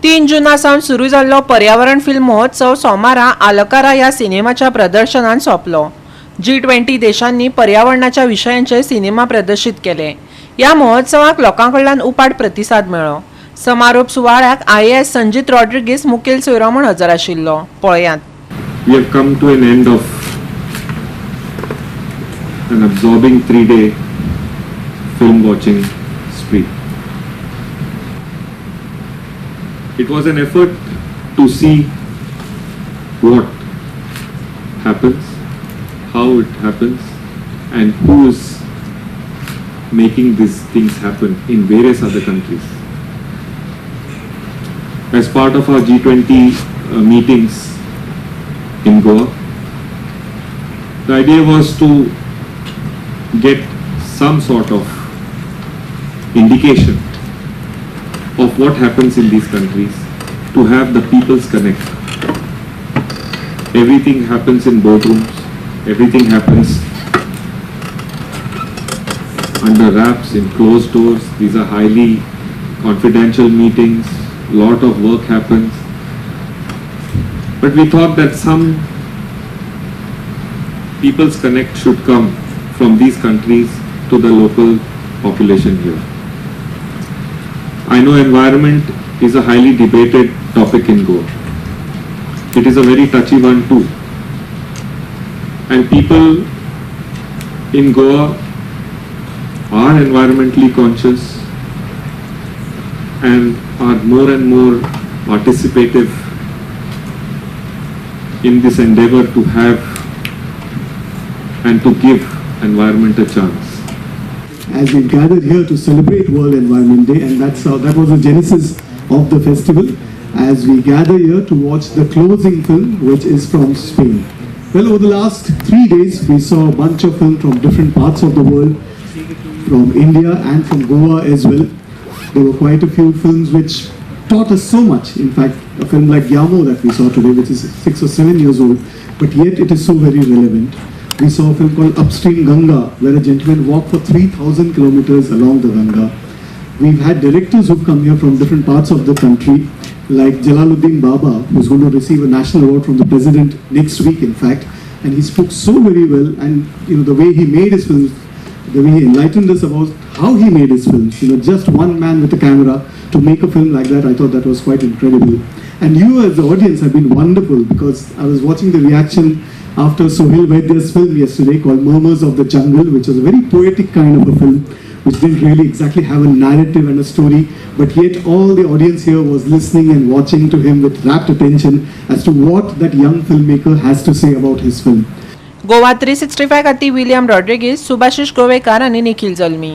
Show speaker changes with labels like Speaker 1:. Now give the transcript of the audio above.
Speaker 1: 3 जूनासावन सुरू जाल्लो पर्यावरण फिल्म महोत्सव सोमारा आलकारा ह्या सिनेमाच्या प्रदर्शनान सोंपलो. G20 देशांनी पर्यावरणाच्या विशयांचे सिनेमा प्रदर्शित केले. ह्या महोत्सवाक लोकांकडल्यान उपाट प्रतिसाद मेळ्ळो. समारोप सुवाळ्याक IAS संजीत रॉड्रिगीस मुखेल सोयरो म्हूण हजर आशिल्लो. पळयात.
Speaker 2: We have come to an end of an absorbing 3-day film watching spree. It was an effort to see what happens, how it happens, and who is making these things happen in various other countries. As part of our G20 meetings in Goa, the idea was to get some sort of indication of what happens in these countries, to have the peoples connect. Everything happens in boardrooms, everything happens under wraps, in closed doors. These are highly confidential meetings, lot of work happens. But we thought that some people's connect should come from these countries to the local population here. I know environment is a highly debated topic in Goa. It is a very touchy one too. And people in Goa are environmentally conscious and are more and more participative in this endeavor to have and to give environment a chance.
Speaker 3: As we've gathered here to celebrate World Environment Day, and that was the genesis of the festival, as we gather here to watch the closing film, which is from Spain. Well, over the last 3 days, we saw a bunch of films from different parts of the world, from India and from Goa as well. There were quite a few films which taught us so much. In fact, a film like Yamo that we saw today, which is 6 or 7 years old, but yet it is so very relevant. We saw a film called Upstream Ganga, where a gentleman walked for 3,000 kilometers along the Ganga. We've had directors who've come here from different parts of the country, like Jalaluddin Baba, who's going to receive a national award from the president next week, in fact. And he spoke so very well, and the way he made his films, the way he enlightened us about how he made his films. Just one man with a camera to make a film like that, I thought that was quite incredible. And you as the audience have been wonderful, because I was watching the reaction after Sohail Vaidya's film yesterday called Murmurs of the Jungle, which was a very poetic kind of a film, which didn't really exactly have a narrative and a story, but yet all the audience here was listening and watching to him with rapt attention as to what that young filmmaker has to say about his film.
Speaker 1: Goa 365 खातीर William Rodrigues, सुभाशीश Govekar आनी निखिल जल्मी.